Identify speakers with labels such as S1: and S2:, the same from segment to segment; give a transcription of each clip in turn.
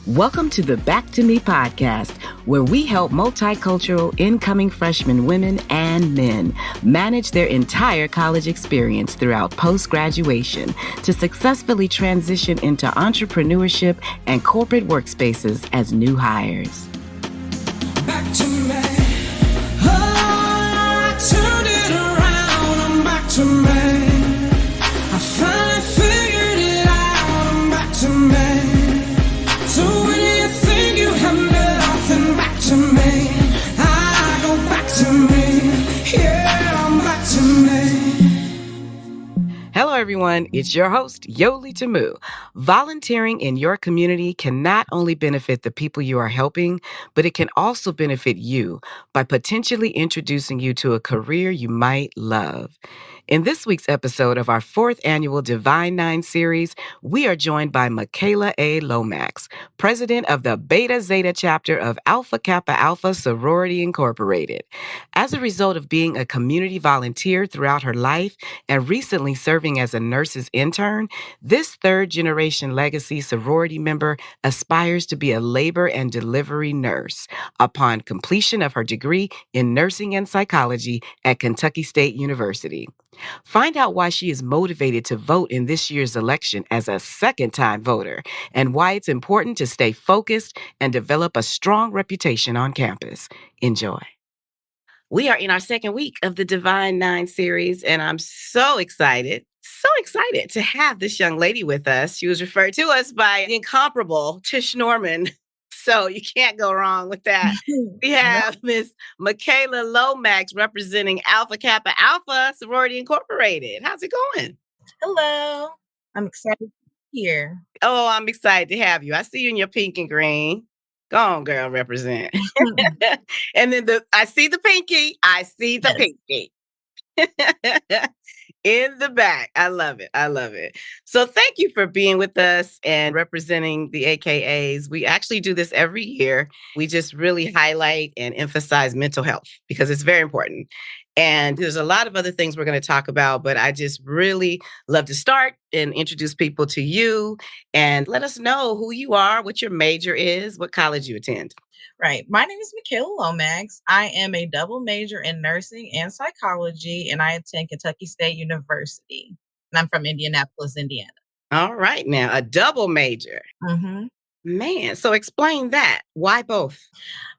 S1: Welcome to the Back to Me podcast, where we help multicultural incoming freshman women and men manage their entire college experience throughout post-graduation to successfully transition into entrepreneurship and corporate workspaces as new hires.
S2: Back to me. Oh, I turned it around. I'm back to me. I finally figured it out. I'm back to me. So when you think you have nothing, back to me. I go back to me. Yeah, I'm back to me.
S1: Hello, everyone. It's your host, Yoli Tamu. Volunteering in your community can not only benefit the people you are helping, but it can also benefit you by potentially introducing you to a career you might love. In this week's episode of our 4th annual Divine 9 series, we are joined by Mikayla A. Lomax, president of the Beta Zeta chapter of Alpha Kappa Alpha Sorority Incorporated. As a result of being a community volunteer throughout her life and recently serving as a nurse's intern, this third-generation legacy sorority member aspires to be a labor and delivery nurse upon completion of her degree in nursing and psychology at Kentucky State University. Find out why she is motivated to vote in this year's election as a second-time voter and why it's important to stay focused and develop a strong reputation on campus. Enjoy. We are in our second week of the Divine 9 series, and I'm so excited to have this young lady with us. She was referred to us by the incomparable Tish Norman. So you can't go wrong with that. We have Miss Mikayla Lomax representing Alpha Kappa Alpha Sorority Incorporated. How's it going?
S3: Hello. I'm excited to be here.
S1: Oh, I'm excited to have you. I see you in your pink and green. Go on, girl, represent. And then I see the pinky. I see the pinky. In the back. I love it. So thank you for being with us and representing the AKAs. We actually do this every year. We just really highlight and emphasize mental health because it's very important. And there's a lot of other things we're going to talk about, but I just really love to start and introduce people to you and let us know who you are, what your major is, what college you attend.
S3: Right. My name is Mikayla Lomax. I am a double major in nursing and psychology, and I attend Kentucky State University. And I'm from Indianapolis, Indiana.
S1: All right. Now, a double major.
S3: Mm-hmm.
S1: Man, so explain that. Why both?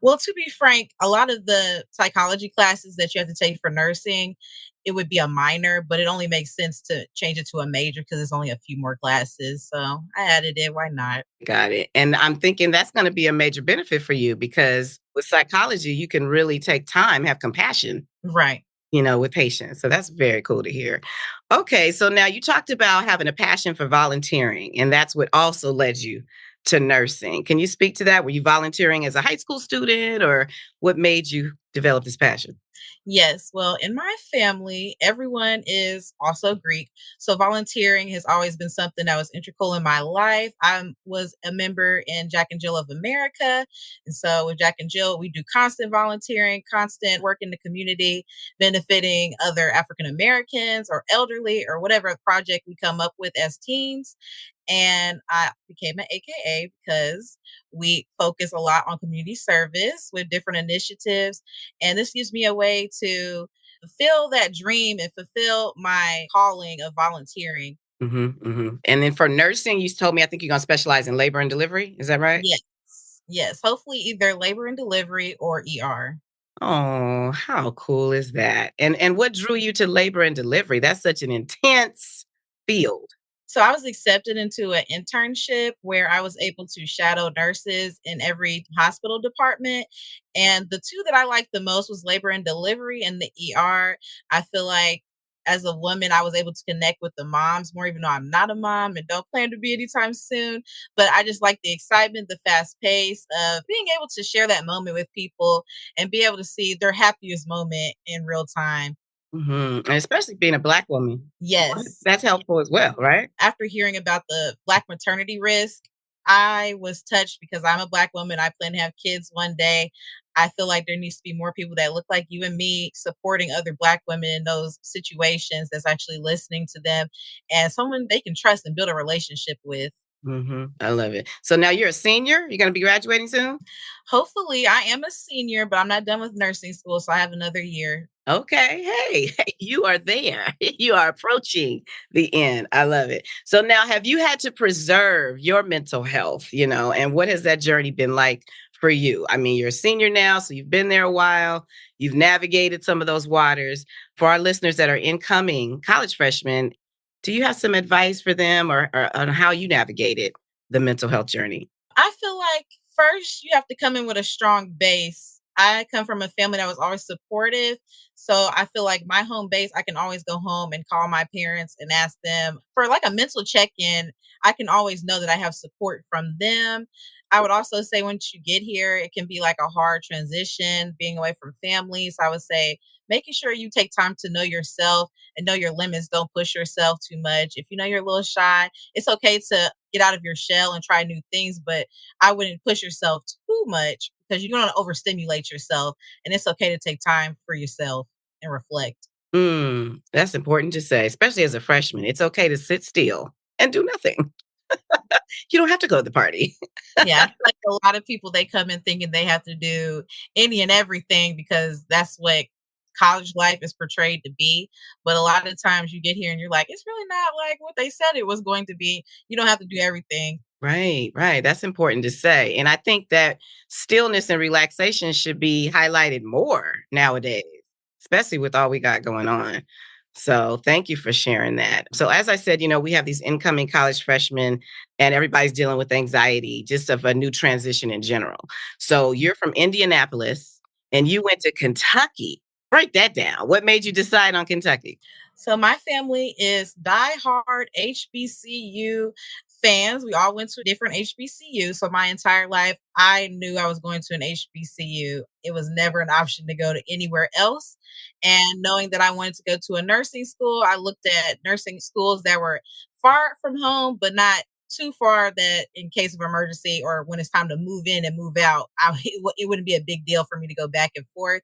S3: Well, to be frank, a lot of the psychology classes that you have to take for nursing, it would be a minor, but it only makes sense to change it to a major because it's only a few more classes. So I added it. Why not?
S1: Got it. And I'm thinking that's going to be a major benefit for you because with psychology, you can really take time, have compassion.
S3: Right.
S1: With patients. So that's very cool to hear. Okay. So now you talked about having a passion for volunteering, and that's what also led you to nursing. Can you speak to that? Were you volunteering as a high school student, or what made you develop this passion?
S3: Yes. Well, in my family, everyone is also Greek. So volunteering has always been something that was integral in my life. I was a member in Jack and Jill of America. And so with Jack and Jill, we do constant volunteering, constant work in the community, benefiting other African Americans or elderly or whatever project we come up with as teens. And I became an AKA because we focus a lot on community service with different initiatives. And this gives me a way to fulfill that dream and fulfill my calling of volunteering.
S1: And then for nursing, you told me, I think you're going to specialize in labor and delivery. Is that right?
S3: Yes. Hopefully either labor and delivery or ER.
S1: Oh, how cool is that? And what drew you to labor and delivery? That's such an intense field.
S3: So I was accepted into an internship where I was able to shadow nurses in every hospital department. And the two that I liked the most was labor and delivery and the ER. I feel like as a woman, I was able to connect with the moms more, even though I'm not a mom and don't plan to be anytime soon. But I just like the excitement, the fast pace of being able to share that moment with people and be able to see their happiest moment in real time.
S1: And especially being a Black woman.
S3: Yes.
S1: That's helpful as well, right?
S3: After hearing about the Black maternity risk, I was touched because I'm a Black woman. I plan to have kids one day. I feel like there needs to be more people that look like you and me supporting other Black women in those situations, that's actually listening to them and someone they can trust and build a relationship with.
S1: I love it. So now you're a senior? You're gonna be graduating soon?
S3: Hopefully, I am a senior, but I'm not done with nursing school, so I have another year.
S1: Okay. Hey, hey, you are there. You are approaching the end. I love it. So now have you had to preserve your mental health, and what has that journey been like for you? I mean, you're a senior now, so you've been there a while. You've navigated some of those waters. For our listeners that are incoming college freshmen, do you have some advice for them or on how you navigated the mental health journey?
S3: I feel like first you have to come in with a strong base. I come from a family that was always supportive. So I feel like my home base, I can always go home and call my parents and ask them for like a mental check in. I can always know that I have support from them. I would also say once you get here, it can be like a hard transition being away from family. So I would say making sure you take time to know yourself and know your limits. Don't push yourself too much. If you know you're a little shy, it's okay to get out of your shell and try new things, but I wouldn't push yourself too much because you don't want to overstimulate yourself. And it's okay to take time for yourself and reflect.
S1: That's important to say, especially as a freshman. It's okay to sit still and do nothing. You don't have to go to the party.
S3: Yeah, I feel like a lot of people they come in thinking they have to do any and everything because that's what college life is portrayed to be. But a lot of times you get here and you're like, it's really not like what they said it was going to be. You don't have to do everything.
S1: Right, right. That's important to say. And I think that stillness and relaxation should be highlighted more nowadays, especially with all we got going on. So thank you for sharing that. So as I said, we have these incoming college freshmen and everybody's dealing with anxiety just of a new transition in general. So you're from Indianapolis and you went to Kentucky. Break that down. What made you decide on Kentucky?
S3: So my family is diehard HBCU fans. We all went to different HBCU. So my entire life, I knew I was going to an HBCU. It was never an option to go to anywhere else. And knowing that I wanted to go to a nursing school, I looked at nursing schools that were far from home, but not too far that in case of emergency or when it's time to move in and move out, it wouldn't be a big deal for me to go back and forth.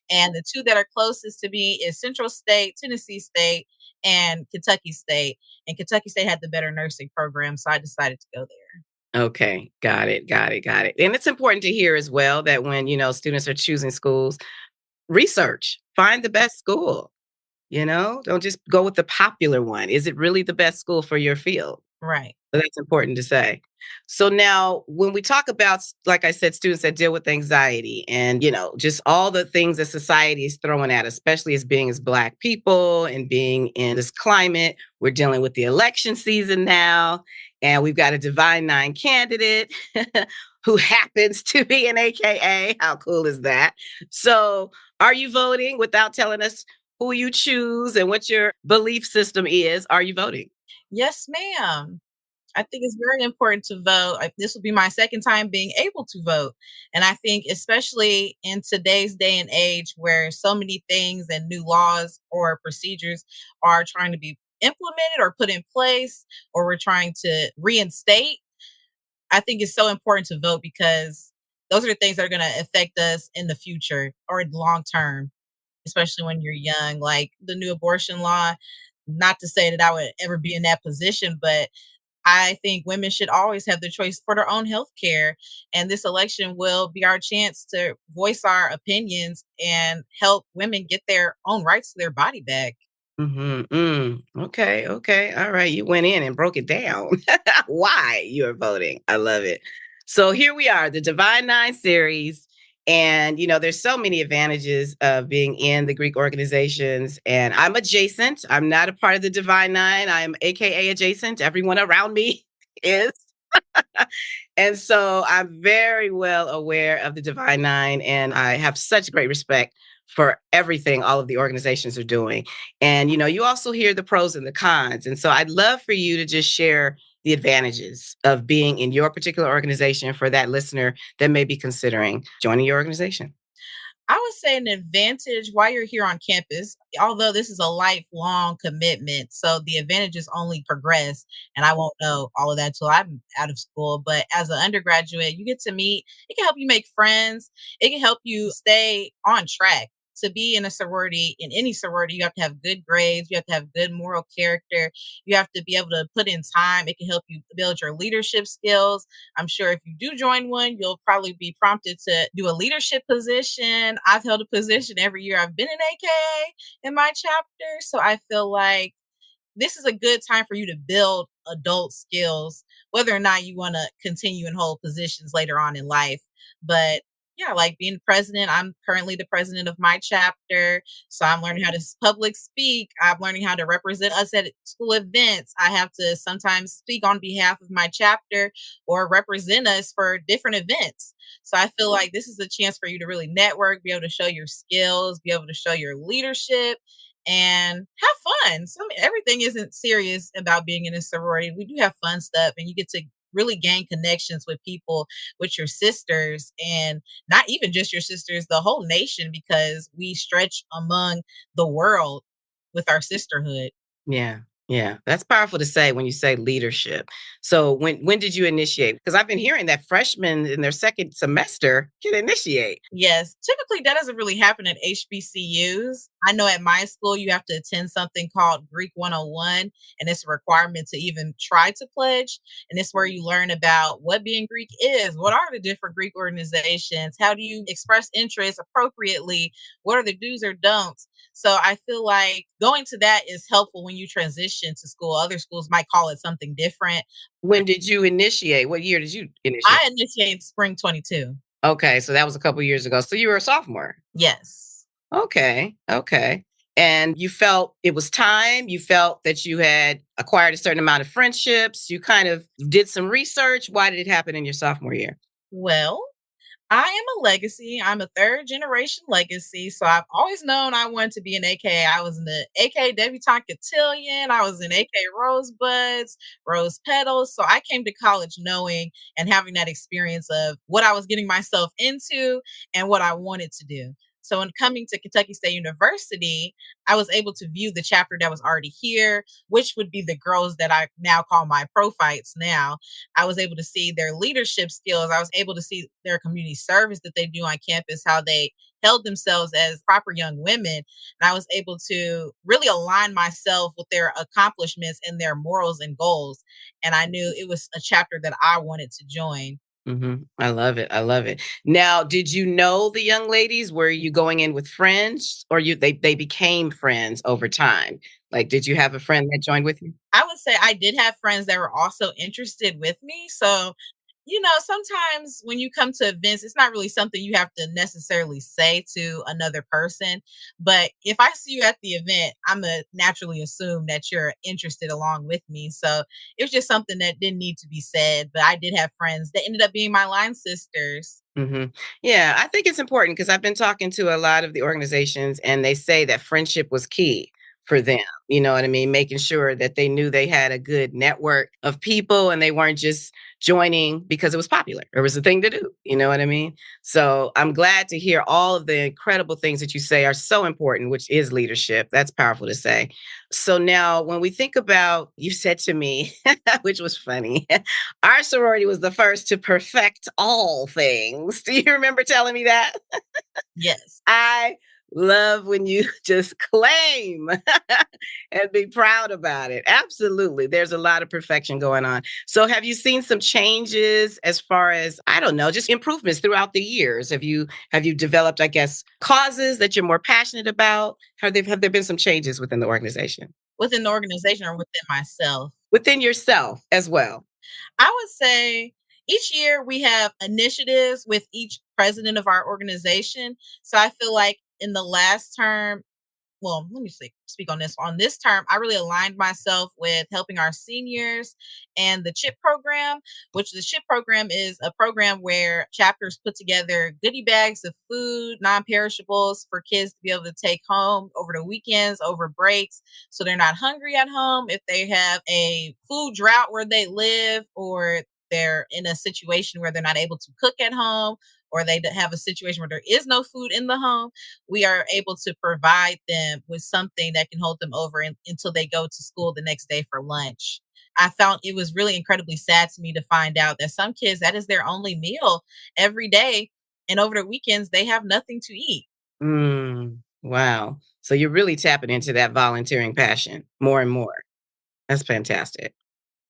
S3: And the two that are closest to me is Central State, Tennessee State, and Kentucky State. And Kentucky State had the better nursing program, so I decided to go there.
S1: Okay, got it, got it, got it. And it's important to hear as well that when, students are choosing schools, research, find the best school, don't just go with the popular one. Is it really the best school for your field?
S3: Right.
S1: So that's important to say. So now when we talk about, like I said, students that deal with anxiety and, just all the things that society is throwing at us, especially as being as Black people and being in this climate, we're dealing with the election season now, and we've got a Divine Nine candidate who happens to be an AKA. How cool is that? So are you voting without telling us who you choose and what your belief system is? Are you voting?
S3: Yes, ma'am. I think it's very important to vote. This will be my second time being able to vote. And I think, especially in today's day and age where so many things and new laws or procedures are trying to be implemented or put in place, or we're trying to reinstate, I think it's so important to vote because those are the things that are going to affect us in the future or in long term, especially when you're young. Like the new abortion law, not to say that I would ever be in that position, but I think women should always have the choice for their own health care. And this election will be our chance to voice our opinions and help women get their own rights to their body back.
S1: Okay, okay. All right. You went in and broke it down. Why you're voting. I love it. So here we are, the Divine Nine series. And, there's so many advantages of being in the Greek organizations. And I'm adjacent. I'm not a part of the Divine Nine. I'm AKA adjacent. Everyone around me is. And so I'm very well aware of the Divine Nine, and I have such great respect for everything all of the organizations are doing. And, you also hear the pros and the cons. And so I'd love for you to just share the advantages of being in your particular organization for that listener that may be considering joining your organization.
S3: I would say an advantage while you're here on campus, although this is a lifelong commitment. So the advantages only progress, and I won't know all of that till I'm out of school. But as an undergraduate, you get to meet, it can help you make friends, it can help you stay on track. to be in a sorority, in any sorority, you have to have good grades, you have to have good moral character, you have to be able to put in time. It can help you build your leadership skills. I'm sure if you do join one, you'll probably be prompted to do a leadership position. I've held a position every year I've been in AK in my chapter. So I feel like this is a good time for you to build adult skills, whether or not you want to continue and hold positions later on in life. But yeah, like being president, I'm currently the president of my chapter. So I'm learning how to public speak. I'm learning how to represent us at school events. I have to sometimes speak on behalf of my chapter or represent us for different events. So I feel like this is a chance for you to really network, be able to show your skills, be able to show your leadership and have fun. Everything isn't serious about being in a sorority. We do have fun stuff, and you get to really gain connections with people, with your sisters, and not even just your sisters, the whole nation, because we stretch among the world with our sisterhood.
S1: Yeah. Yeah. That's powerful to say when you say leadership. So when did you initiate? Because I've been hearing that freshmen in their second semester can initiate.
S3: Yes, typically that doesn't really happen at HBCUs. I know at my school you have to attend something called Greek 101, and it's a requirement to even try to pledge. And it's where you learn about what being Greek is, what are the different Greek organizations, how do you express interest appropriately, what are the do's or don'ts. So I feel like going to that is helpful when you transition to school. Other schools might call it something different.
S1: When did you initiate? What year did you initiate?
S3: I initiated spring 22.
S1: Okay, so that was a couple years ago. So you were a sophomore.
S3: Yes.
S1: Okay, okay. And you felt it was time. You felt that you had acquired a certain amount of friendships. You kind of did some research. Why did it happen in your sophomore year?
S3: Well, I am a legacy. I'm a third generation legacy. So I've always known I wanted to be an AK. I was in the AK debutante cotillion. I was in AK rosebuds, rose petals. So I came to college knowing and having that experience of what I was getting myself into and what I wanted to do. So in coming to Kentucky State University, I was able to view the chapter that was already here, which would be the girls that I now call my prophytes now. I was able to see their leadership skills. I was able to see their community service that they do on campus, how they held themselves as proper young women. And I was able to really align myself with their accomplishments and their morals and goals. And I knew it was a chapter that I wanted to join.
S1: I love it. I love it. Now, did you know the young ladies? Were you going in with friends, or they became friends over time? Like, did you have a friend that joined with you?
S3: I would say I did have friends that were also interested with me. So, sometimes when you come to events, it's not really something you have to necessarily say to another person. But if I see you at the event, I'm going to naturally assume that you're interested along with me. So it was just something that didn't need to be said. But I did have friends that ended up being my line sisters.
S1: hmm Yeah, I think it's important because I've been talking to a lot of the organizations, and they say that friendship was key for them. You know what I mean? Making sure that they knew they had a good network of people and they weren't just joining because it was popular. It was a thing to do. You know what I mean? So I'm glad to hear all of the incredible things that you say are so important, which is leadership. That's powerful to say. So now, when we think about, you said to me, which was funny, our sorority was the first to perfect all things. Do you remember telling me that?
S3: Yes.
S1: I love when you just claim and be proud about it. Absolutely. There's a lot of perfection going on. So have you seen some changes as far as, I don't know, just improvements throughout the years? Have you developed, I guess, causes that you're more passionate about? Have there been some changes within the organization?
S3: Within the organization or within myself.
S1: Within yourself as well.
S3: I would say each year we have initiatives with each president of our organization. So I feel like in the last term, well, let me speak on this. On this term, I really aligned myself with helping our seniors and the CHIP program, which the CHIP program is a program where chapters put together goodie bags of food, non-perishables for kids to be able to take home over the weekends, over breaks, so they're not hungry at home. If they have a food drought where they live, or they're in a situation where they're not able to cook at home, or they have a situation where there is no food in the home, we are able to provide them with something that can hold them over until they go to school the next day for lunch. I found it was really incredibly sad to me to find out that some kids, that is their only meal every day. And over the weekends, they have nothing to eat.
S1: Mm. Wow. So you're really tapping into that volunteering passion more and more. That's fantastic.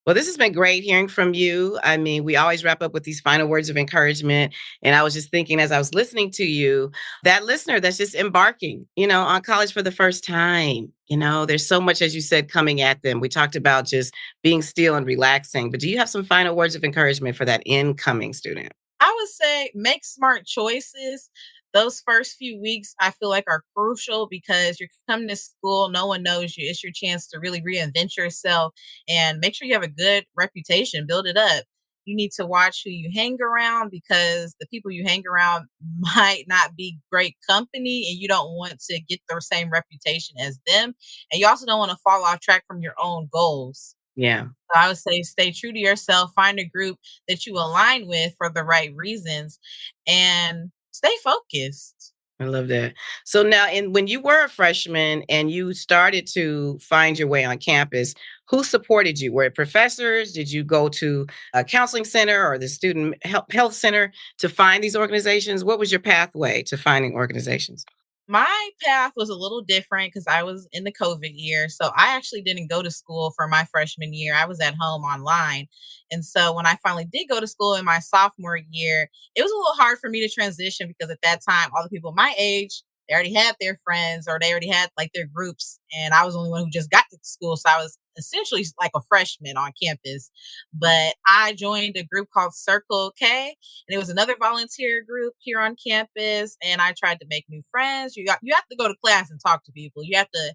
S1: Well, this has been great hearing from you. I mean, we always wrap up with these final words of encouragement. And I was just thinking as I was listening to you, that listener that's just embarking, on college for the first time. There's so much, as you said, coming at them. We talked about just being still and relaxing. But do you have some final words of encouragement for that incoming student?
S3: I would say make smart choices. Those first few weeks, I feel like are crucial because you're coming to school, no one knows you. It's your chance to really reinvent yourself and make sure you have a good reputation, build it up. You need to watch who you hang around because the people you hang around might not be great company and you don't want to get the same reputation as them. And you also don't want to fall off track from your own goals.
S1: Yeah.
S3: So I would say stay true to yourself, find a group that you align with for the right reasons, and stay focused.
S1: I love that. So now, when you were a freshman and you started to find your way on campus, who supported you? Were it professors? Did you go to a counseling center or the student health center to find these organizations? What was your pathway to finding organizations?
S3: My path was a little different because I was in the COVID year. So I actually didn't go to school for my freshman year. I was at home online. And so when I finally did go to school in my sophomore year, it was a little hard for me to transition because at that time, all the people my age, they already had their friends or they already had like their groups. And I was the only one who just got to school. So I was essentially like a freshman on campus. But I joined a group called Circle K, and it was another volunteer group here on campus, and I tried to make new friends. You have to go to class and talk to people. You have to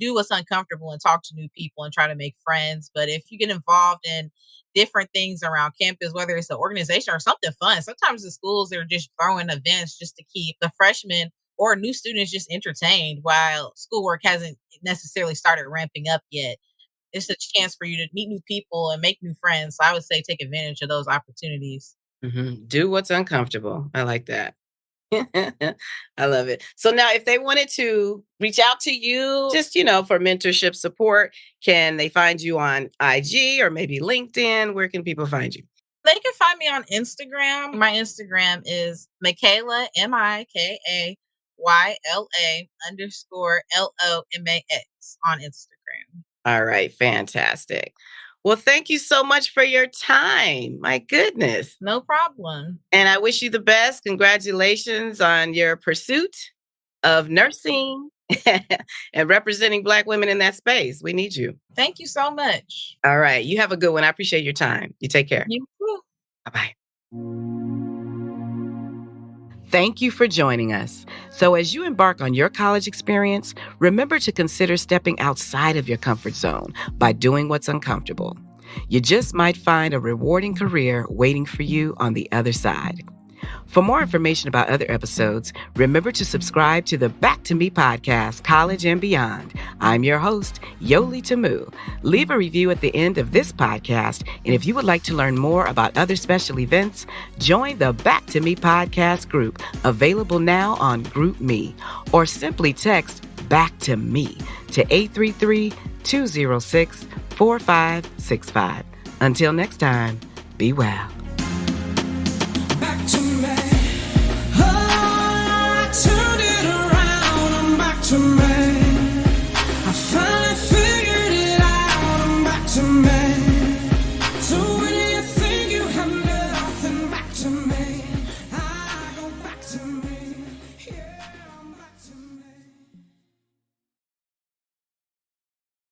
S3: do what's uncomfortable and talk to new people and try to make friends. But if you get involved in different things around campus, whether it's an organization or something fun, sometimes the schools are just throwing events just to keep the freshmen or new students just entertained while schoolwork hasn't necessarily started ramping up yet. It's a chance for you to meet new people and make new friends. So I would say take advantage of those opportunities.
S1: Do what's uncomfortable. I like that. I love it. So now, if they wanted to reach out to you, just, for mentorship support, can they find you on IG or maybe LinkedIn? Where can people find you?
S3: They can find me on Instagram. My Instagram is Mikayla, Mikayla_LOMAX on Instagram.
S1: All right. Fantastic. Well, thank you so much for your time. My goodness.
S3: No problem.
S1: And I wish you the best. Congratulations on your pursuit of nursing and representing Black women in that space. We need you.
S3: Thank you so much.
S1: All right. You have a good one. I appreciate your time. You take care.
S3: You too.
S1: Bye-bye.
S2: Thank you for joining us. So as you embark on your college experience, remember to consider stepping outside of your comfort zone by doing what's uncomfortable. You just might find a rewarding career waiting for you on the other side. For more information about other episodes, remember to subscribe to the Back to Me podcast, College and Beyond. I'm your host, Yoli Tamu. Leave a review at the end of this podcast, and if you would like to learn more about other special events, join the Back to Me podcast group, available now on GroupMe, or simply text Back to Me to 833-206-4565. Until next time, be well.
S4: Back to me. Oh, to